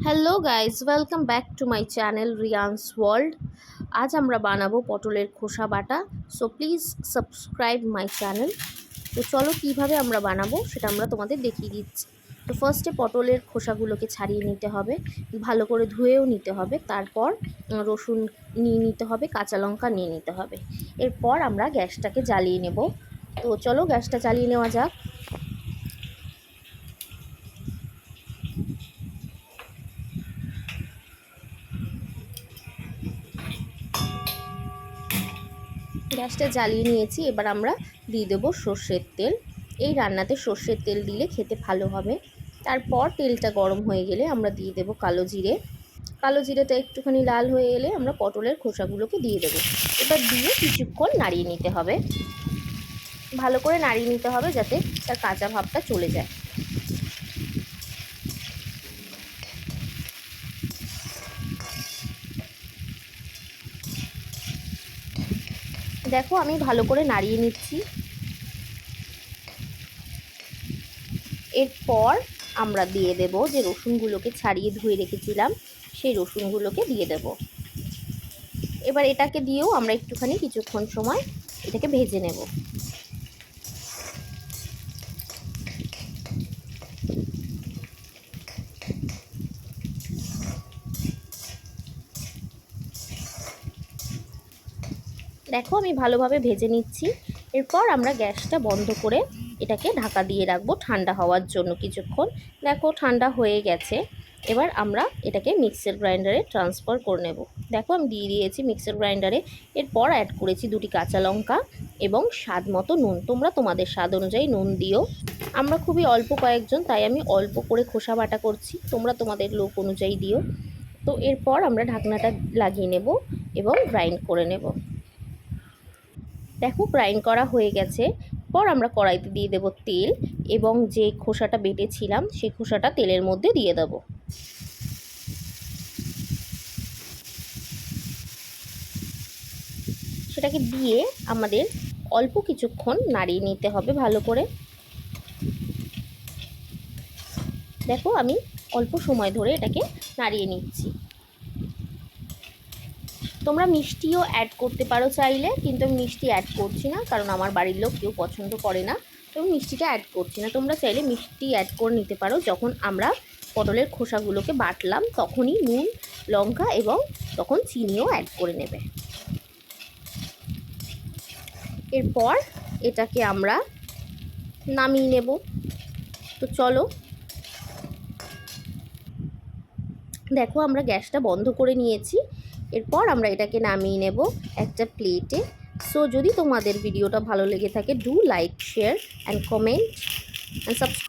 Hello guys, welcome back to my channel Rian's world. আজ আমরা বানাবো পটলের খোসা বাটা। So please subscribe my channel. তো চলো কীভাবে আমরা বানাবো সেটা আমরা তোমাদের দেখিয়ে দিচ্ছি। তো ফার্স্টে পটলের খোসাগুলোকে ছাড়িয়ে নিতে হবে, ভালো করে ধুয়েও নিতে হবে। তারপর রসুন নিয়ে নিতে হবে, কাঁচা লঙ্কা নিয়ে নিতে হবে। এরপর আমরা গ্যাসটাকে জ্বালিয়ে নেব। তো চলো গ্যাসটা জ্বালিয়ে নেওয়া যাক। গ্যাসটা জ্বালিয়ে নিয়েছি। এবার আমরা দিয়ে দেবো সর্ষের তেল। এই রান্নাতে সর্ষের তেল দিলে খেতে ভালো হবে। তারপর তেলটা গরম হয়ে গেলে আমরা দিয়ে দেবো কালো জিরে। কালো জিরেটা একটুখানি লাল হয়ে এলে আমরা পটলের খোসাগুলোকে দিয়ে দেবো। এবার দিয়ে কিছুক্ষণ নাড়িয়ে নিতে হবে, ভালো করে নাড়িয়ে নিতে হবে যাতে তার কাঁচা ভাবটা চলে যায়। দেখো আমি ভালো করে নাড়িয়ে নিচ্ছি। এরপর আমরা দিয়ে দেব যে রসুনগুলোকে ছাড়িয়ে ধুয়ে রেখেছিলাম, সেই রসুনগুলোকে দিয়ে দেব। এবার এটাকে দিয়েও আমরা একটুখানি কিছুক্ষণ সময় এটাকে ভেজে নেব। দেখো আমি ভালোভাবে ভেজে নিচ্ছি। এরপর আমরা গ্যাসটা বন্ধ করে এটাকে ঢাকা দিয়ে রাখবো ঠান্ডা হওয়ার জন্য কিছুক্ষণ। দেখো ঠান্ডা হয়ে গেছে। এবার আমরা এটাকে মিক্সার গ্রাইন্ডারে ট্রান্সফার করে নেব। দেখো আমি দিয়ে দিয়েছি মিক্সার গ্রাইন্ডারে। এরপর অ্যাড করেছি 2টি কাঁচা লঙ্কা এবং স্বাদ মতো নুন। তোমরা তোমাদের স্বাদ অনুযায়ী নুন দিও। আমরা খুবই অল্প কয়েকজন, তাই আমি অল্প করে খোসা বাটা করছি, তোমরা তোমাদের লোক অনুযায়ী দিও। তো এরপর আমরা ঢাকনাটা লাগিয়ে নেব এবং গ্রাইন্ড করে নেব। দেখো গ্রাইন্ড করা হয়ে গেছে। পর আমরা কড়াইতে দিয়ে দেব তেল এবং যে খোসাটা বেটেছিলাম সেই খোসাটা তেলের মধ্যে দিয়ে দেব। সেটাকে দিয়ে আমাদের অল্প কিছুক্ষণ নাড়িয়ে নিতে হবে ভালো করে। দেখো আমি অল্প সময় ধরে এটাকে নাড়িয়ে নিচ্ছি। তোমরা মিষ্টিও অ্যাড করতে পারো চাইলে, কিন্তু আমি মিষ্টি অ্যাড করছি না, কারণ আমার বাড়ির লোক কেউ পছন্দ করে না। তো মিষ্টিটা অ্যাড করছি না। তোমরা চাইলে মিষ্টি অ্যাড করে নিতে পারো। যখন আমরা পটলের খোসাগুলোকে বাটলাম তখনই নুন, লঙ্কা এবং তখন চিনিও অ্যাড করে নেবে। এরপর এটাকে আমরা নামিয়ে নেব। তো চলো, দেখো আমরা গ্যাসটা বন্ধ করে নিয়েছি। এরপর আমরা এটাকে নামিয়ে নেব একটা প্লেটে। সো যদি তোমাদের ভিডিওটা ভালো লেগে থাকে, do like, share and comment and subscribe.